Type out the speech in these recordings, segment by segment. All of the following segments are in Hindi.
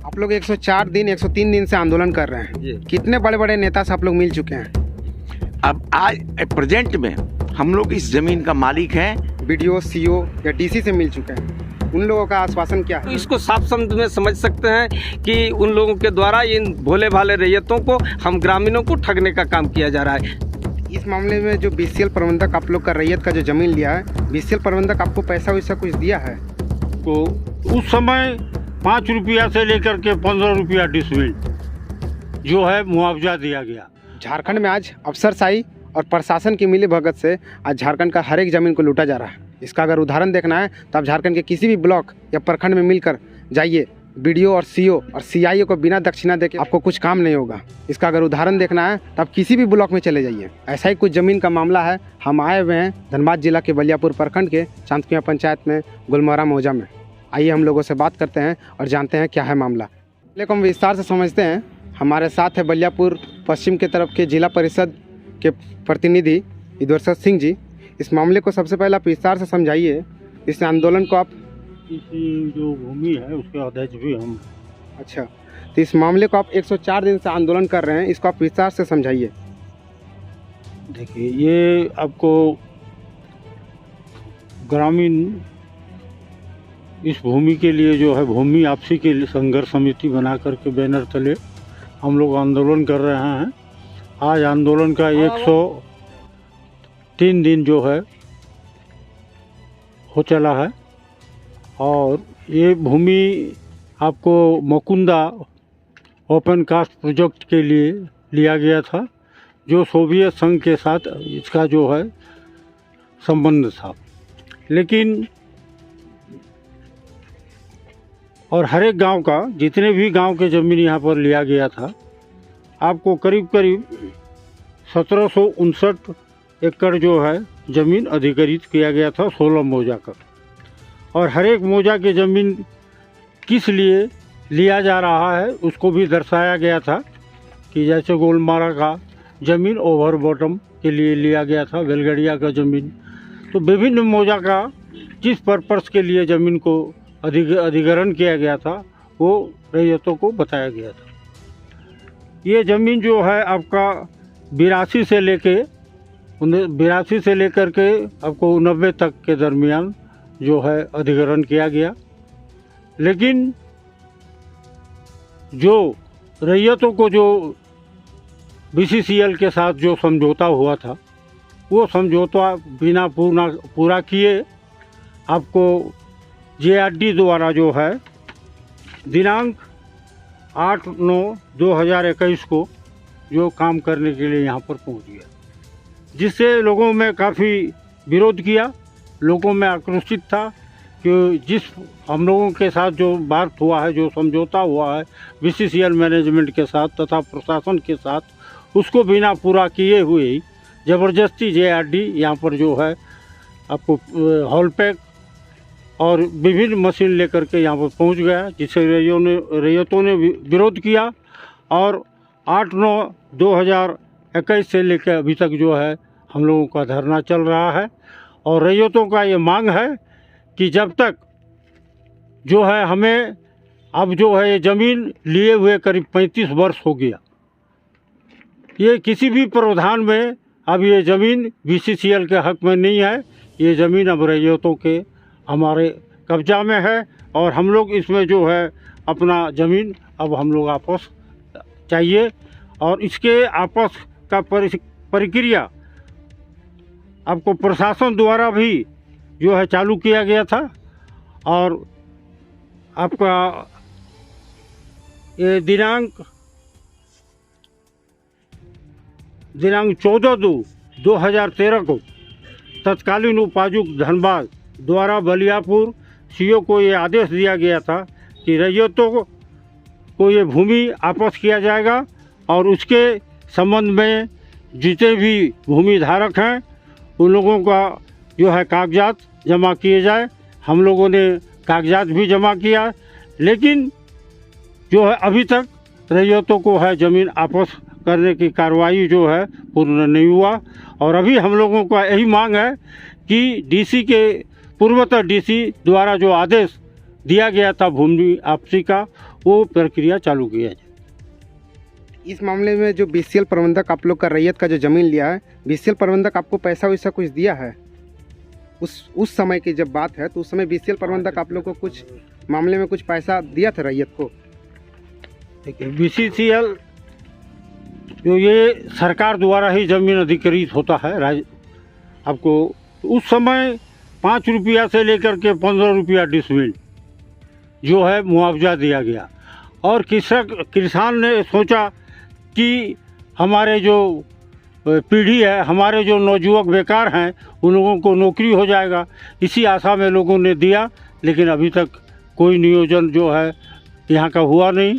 आप लोग 104 दिन 103 दिन से आंदोलन कर रहे हैं। कितने बड़े बड़े नेता से आप लोग मिल चुके हैं? अब आज प्रेजेंट में हम लोग इस जमीन का मालिक हैं। बीडीओ, सीओ या डीसी से मिल चुके हैं। उन लोगों का आश्वासन क्या तो है? इसको साफ शब्द में समझ सकते हैं कि उन लोगों के द्वारा इन भोले भाले रैयतों को, हम ग्रामीणों को ठगने का काम किया जा रहा है। इस मामले में जो बीसीएल प्रबंधक आप लोग का रैयत का जो जमीन लिया है, बीसीएल प्रबंधक आपको पैसा वैसा कुछ दिया है? तो उस समय 5 रुपया से लेकर के 15 रुपया डिसमिल जो है मुआवजा दिया गया। झारखंड में आज अफसरशाही और प्रशासन की मिली भगत से आज झारखंड का हर एक ज़मीन को लूटा जा रहा है। इसका अगर उदाहरण देखना है तो आप झारखंड के किसी भी ब्लॉक या प्रखंड में मिलकर जाइए, बीडीओ और सीओ और सीआईओ को बिना दक्षिणा देके आपको कुछ काम नहीं होगा। इसका अगर उदाहरण देखना है तो आप किसी भी ब्लॉक में चले जाइए। ऐसा ही कुछ ज़मीन का मामला है। हम आए हुए हैं धनबाद जिला के बलियापुर प्रखंड के चांदकुइया पंचायत में गुलमोहरा मौजा में। आइए हम लोगों से बात करते हैं और जानते हैं क्या है मामला। लेकिन हम विस्तार से समझते हैं। हमारे साथ है बलियापुर पश्चिम के तरफ के जिला परिषद के प्रतिनिधि ईश्वर सिंह जी। इस मामले को सबसे पहले आप विस्तार से समझाइए। इस आंदोलन को आप जो भूमि है उसके अध्यक्ष भी हम। अच्छा, तो इस मामले को आप 104 दिन से आंदोलन कर रहे हैं, इसको आप विस्तार से समझाइए। देखिए, ये आपको ग्रामीण इस भूमि के लिए जो है भूमि आपसी के लिए संघर्ष समिति बना करके बैनर तले हम लोग आंदोलन कर रहे हैं। आज आंदोलन का 103 दिन जो है हो चला है और ये भूमि आपको मुकुंदा ओपन कास्ट प्रोजेक्ट के लिए लिया गया था, जो सोवियत संघ के साथ इसका जो है संबंध था। लेकिन और हर एक गांव का, जितने भी गांव के ज़मीन यहाँ पर लिया गया था, आपको करीब करीब 1759 एकड़ जो है ज़मीन अधिग्रहित किया गया था 16 मौजा का। और हर एक मौजा की ज़मीन किस लिए लिया जा रहा है उसको भी दर्शाया गया था कि जैसे गोलमारा का ज़मीन ओवर बॉटम के लिए लिया गया था, बेलगड़िया का ज़मीन। तो विभिन्न मौजा का जिस पर्पस के लिए ज़मीन को अधिग्रहण किया गया था वो रैयतों को बताया गया था। ये ज़मीन जो है आपका 82 से लेकर के आपको 90 तक के दरमियान जो है अधिग्रहण किया गया। लेकिन जो रैयतों को जो बीसीसीएल के साथ जो समझौता हुआ था, वो समझौता बिना पूरा किए आपको जेआरडी द्वारा जो है दिनांक 8/9/2021 को जो काम करने के लिए यहाँ पर पहुँच गया, जिससे लोगों में काफ़ी विरोध किया। लोगों में आक्रोशित था कि जिस हम लोगों के साथ जो बात हुआ है, जो समझौता हुआ है बीसीसीएल मैनेजमेंट के साथ तथा प्रशासन के साथ, उसको बिना पूरा किए हुए ही ज़बरदस्ती जेआरडी यहाँ पर जो है आपको हॉल पैक और विभिन्न मशीन लेकर के यहाँ पर पहुँच गया, जिससे रैयतों ने विरोध किया। और 8/9/2021 से लेकर अभी तक जो है हम लोगों का धरना चल रहा है। और रैयतों का ये मांग है कि जब तक जो है हमें अब जो है ये ज़मीन लिए हुए करीब 35 वर्ष हो गया, ये किसी भी प्रावधान में अब ये ज़मीन बीसीसीएल के हक़ में नहीं है। ये ज़मीन अब रैयतों के हमारे कब्जा में है और हम लोग इसमें जो है अपना ज़मीन अब हम लोग आपस चाहिए। और इसके आपस का प्रक्रिया आपको प्रशासन द्वारा भी जो है चालू किया गया था। और आपका ये दिनांक 14/2/2013 को तत्कालीन उपायुक्त धनबाद द्वारा बलियापुर सीओ को ये आदेश दिया गया था कि रैयतों को ये भूमि आपस किया जाएगा और उसके संबंध में जितने भी भूमि धारक हैं उन लोगों का जो है कागजात जमा किए जाए। हम लोगों ने कागजात भी जमा किया, लेकिन जो है अभी तक रैयतों को है ज़मीन आपस करने की कार्रवाई जो है पूर्ण नहीं हुआ। और अभी हम लोगों का यही मांग है कि डीसी के पूर्वोत्तर डीसी द्वारा जो आदेश दिया गया था भूमि आपसी का, वो प्रक्रिया चालू किया जाए। इस मामले में जो बीसीएल प्रबंधक आप लोग का रैयत का जो ज़मीन लिया है, बीसीएल प्रबंधक आपको पैसा वैसा कुछ दिया है? उस समय की जब बात है तो उस समय बीसीएल प्रबंधक आप लोग को कुछ मामले में कुछ पैसा दिया था रैयत को? देखिए, बीसीसीएल जो ये सरकार द्वारा ही ज़मीन अधिकृत होता है आपको उस समय 5 रुपया से लेकर के 15 रुपया डिसमिल जो है मुआवजा दिया गया। और किसान ने सोचा कि हमारे जो पीढ़ी है, हमारे जो नौजुवक बेकार हैं, उन लोगों को नौकरी हो जाएगा, इसी आशा में लोगों ने दिया। लेकिन अभी तक कोई नियोजन जो है यहाँ का हुआ नहीं,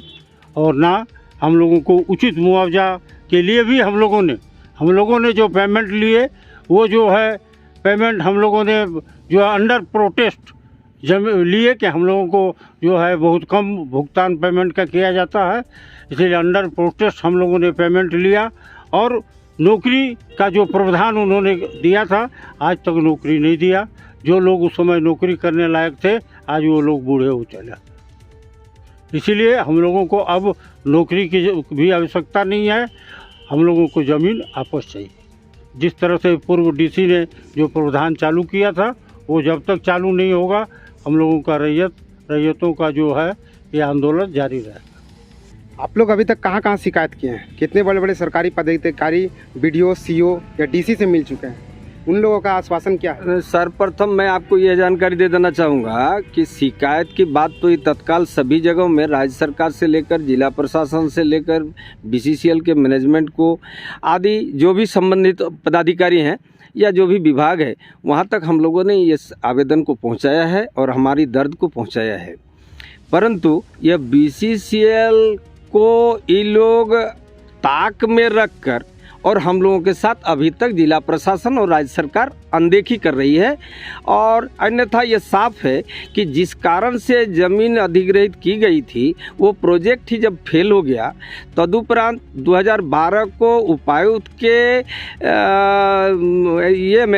और ना हम लोगों को उचित मुआवजा के लिए भी हम लोगों ने जो पेमेंट लिए वो जो है पेमेंट हम लोगों ने जो है अंडर प्रोटेस्ट लिए कि हम लोगों को जो है बहुत कम भुगतान पेमेंट का किया जाता है, इसलिए अंडर प्रोटेस्ट हम लोगों ने पेमेंट लिया। और नौकरी का जो प्रावधान उन्होंने दिया था, आज तक नौकरी नहीं दिया। जो लोग उस समय नौकरी करने लायक थे, आज वो लोग बूढ़े हो चले। इसीलिए हम लोगों को अब नौकरी की भी आवश्यकता नहीं है, हम लोगों को ज़मीन वापस चाहिए। जिस तरह से पूर्व डीसी ने जो प्रावधान चालू किया था, वो जब तक चालू नहीं होगा, हम लोगों का रैयतों का जो है ये आंदोलन जारी रहेगा। आप लोग अभी तक कहाँ शिकायत किए हैं? कितने बड़े बड़े सरकारी पदाधिकारी बीडीओ, सीओ या डीसी से मिल चुके हैं? उन लोगों का आश्वासन क्या है? सर्वप्रथम मैं आपको यह जानकारी दे देना चाहूँगा कि शिकायत की बात तो ये तत्काल सभी जगहों में राज्य सरकार से लेकर जिला प्रशासन से लेकर बीसीसीएल के मैनेजमेंट को आदि जो भी संबंधित पदाधिकारी हैं या जो भी विभाग है, वहाँ तक हम लोगों ने इस आवेदन को पहुँचाया है और हमारी दर्द को पहुँचाया है। परंतु यह बीसीसीएल को ये लोग ताक में रखकर और हम लोगों के साथ अभी तक जिला प्रशासन और राज्य सरकार अनदेखी कर रही है। और अन्यथा ये साफ है कि जिस कारण से ज़मीन अधिग्रहित की गई थी, वो प्रोजेक्ट ही जब फेल हो गया, तदुपरांत 2012 को उपायुक्त के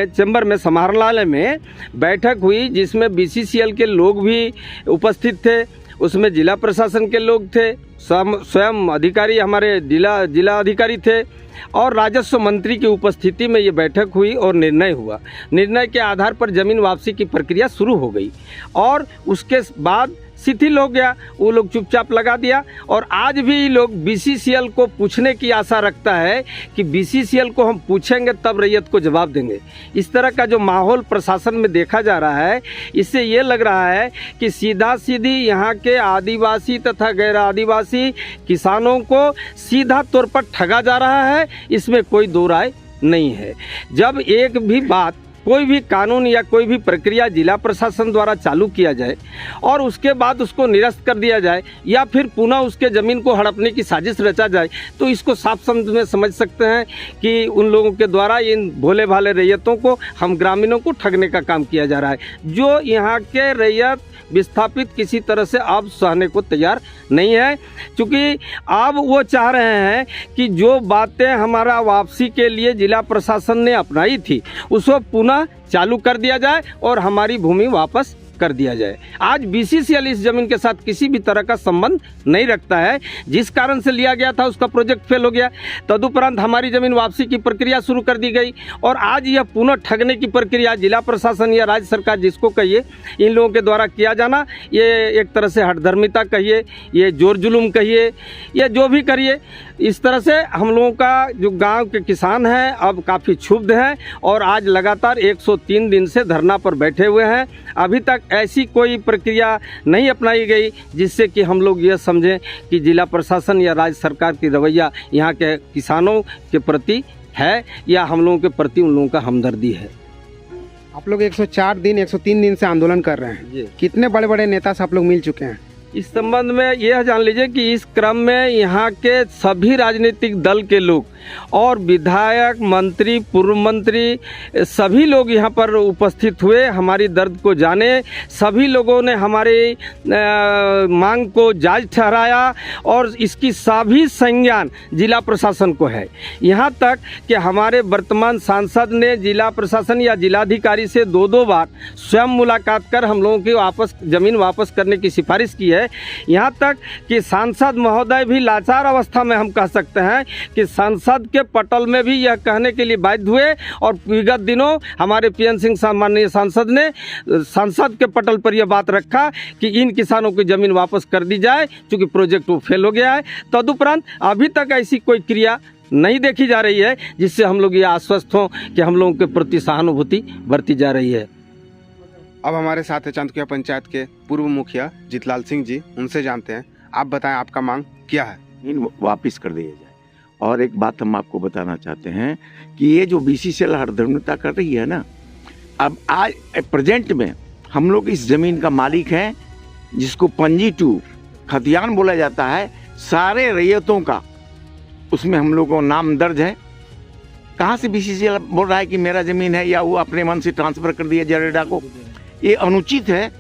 चैम्बर में समाहरणालय में बैठक हुई, जिसमें बीसीसीएल के लोग भी उपस्थित थे, उसमें जिला प्रशासन के लोग थे, स्वयं अधिकारी हमारे जिला अधिकारी थे और राजस्व मंत्री की उपस्थिति में ये बैठक हुई और निर्णय हुआ। निर्णय के आधार पर ज़मीन वापसी की प्रक्रिया शुरू हो गई और उसके बाद शिथिल हो गया, वो लोग चुपचाप लगा दिया। और आज भी लोग बीसीसीएल को पूछने की आशा रखता है कि बीसीसीएल को हम पूछेंगे तब रैयत को जवाब देंगे। इस तरह का जो माहौल प्रशासन में देखा जा रहा है, इससे ये लग रहा है कि सीधा सीधी यहाँ के आदिवासी तथा गैर आदिवासी किसानों को सीधा तौर पर ठगा जा रहा है। इसमें कोई दो राय नहीं है। जब एक भी बात, कोई भी कानून या कोई भी प्रक्रिया जिला प्रशासन द्वारा चालू किया जाए और उसके बाद उसको निरस्त कर दिया जाए या फिर पुनः उसके ज़मीन को हड़पने की साजिश रचा जाए, तो इसको साफ शब्द में समझ सकते हैं कि उन लोगों के द्वारा इन भोले भाले रैयतों को, हम ग्रामीणों को ठगने का काम किया जा रहा है। जो यहाँ के रैयत विस्थापित किसी तरह से अब सहने को तैयार नहीं है, क्योंकि अब वो चाह रहे हैं कि जो बातें हमारा वापसी के लिए जिला प्रशासन ने अपनाई थी, उसको पुनः चालू कर दिया जाए और हमारी भूमि वापस कर दिया जाए। आज बीसीसीएल इस जमीन के साथ किसी भी तरह का संबंध नहीं रखता है। जिस कारण से लिया गया था उसका प्रोजेक्ट फेल हो गया, तदुपरांत हमारी जमीन वापसी की प्रक्रिया शुरू कर दी गई और आज यह पुनः ठगने की प्रक्रिया जिला प्रशासन या राज्य सरकार जिसको कहिए, इन लोगों के द्वारा किया जाना, ये एक तरह से हठधर्मिता कहिए, ये जोर जुलूम कहिए, या जो भी करिए, इस तरह से हम लोगों का जो गांव के किसान हैं अब काफ़ी क्षुब्ध हैं और आज लगातार 103 दिन से धरना पर बैठे हुए हैं। अभी तक ऐसी कोई प्रक्रिया नहीं अपनाई गई जिससे कि हम लोग यह समझें कि जिला प्रशासन या राज्य सरकार की रवैया यहाँ के किसानों के प्रति है या हम लोगों के प्रति उन लोगों का हमदर्दी है। आप लोग 104 दिन 103 दिन से आंदोलन कर रहे हैं, कितने बड़े बड़े नेता से आप लोग मिल चुके हैं? इस संबंध में यह जान लीजिए कि इस क्रम में यहाँ के सभी राजनीतिक दल के लोग और विधायक, मंत्री, पूर्व मंत्री, सभी लोग यहाँ पर उपस्थित हुए, हमारी दर्द को जाने। सभी लोगों ने हमारी मांग को जायज़ ठहराया और इसकी सभी संज्ञान जिला प्रशासन को है। यहाँ तक कि हमारे वर्तमान सांसद ने जिला प्रशासन या जिलाधिकारी से 2-2 बार स्वयं मुलाकात कर हम लोगों की ज़मीन वापस करने की सिफारिश की है। है। यहाँ तक कि सांसद महोदय भी लाचार अवस्था में हम कह सकते हैं कि संसद के पटल में भी यह कहने के लिए बाध्य हुए और विगत दिनों हमारे पीएन सिंह माननीय सांसद ने संसद के पटल पर यह बात रखा कि इन किसानों की ज़मीन वापस कर दी जाए क्योंकि प्रोजेक्ट वो फेल हो गया है। तदुपरांत अभी तक ऐसी कोई क्रिया नहीं देखी जा रही है जिससे हम लोग ये आश्वस्त हों कि हम लोगों के प्रति सहानुभूति बरती जा रही है। अब हमारे साथ है चंदकुया पंचायत के पूर्व मुखिया जीतलाल सिंह जी, उनसे जानते हैं। आप बताएं आपका मांग क्या है? इन वापस कर दिया जाए। और एक बात हम आपको बताना चाहते हैं कि ये जो बीसीसीएल हरदर्मिता कर रही है ना, अब आज प्रेजेंट में हम लोग इस जमीन का मालिक हैं, जिसको पंजी 2 खतियान बोला जाता है। सारे रैयतों का उसमें हम लोगों का नाम दर्ज है। कहाँ से बीसीसीएल बोल रहा है कि मेरा जमीन है या वो अपने मन से ट्रांसफर कर दिया जरेडा को? ये अनुचित है।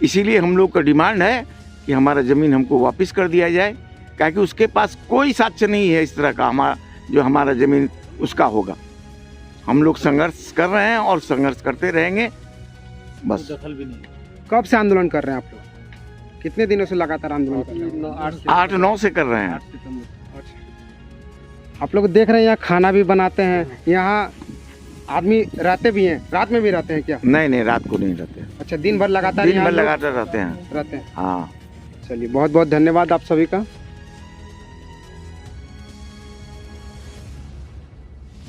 इसीलिए हम लोग का डिमांड है कि हमारा ज़मीन हमको वापस कर दिया जाए, क्योंकि उसके पास कोई साक्ष्य नहीं है इस तरह का हमारा ज़मीन उसका होगा। हम लोग संघर्ष कर रहे हैं और संघर्ष करते रहेंगे। बस। कब से आंदोलन कर रहे हैं आप लोग? कितने दिनों से लगातार आंदोलन कर रहे हैं? 8-9 से कर रहे हैं। आप लोग देख रहे हैं यहाँ खाना भी बनाते हैं, यहाँ आदमी रहते भी हैं, रात में भी रहते हैं क्या? नहीं, रात को नहीं रहते। अच्छा, दिन भर लगातार दिन यहाँ भर लोग लगातार रहते हैं। रहते हैं। हाँ, चलिए, बहुत बहुत धन्यवाद आप सभी का।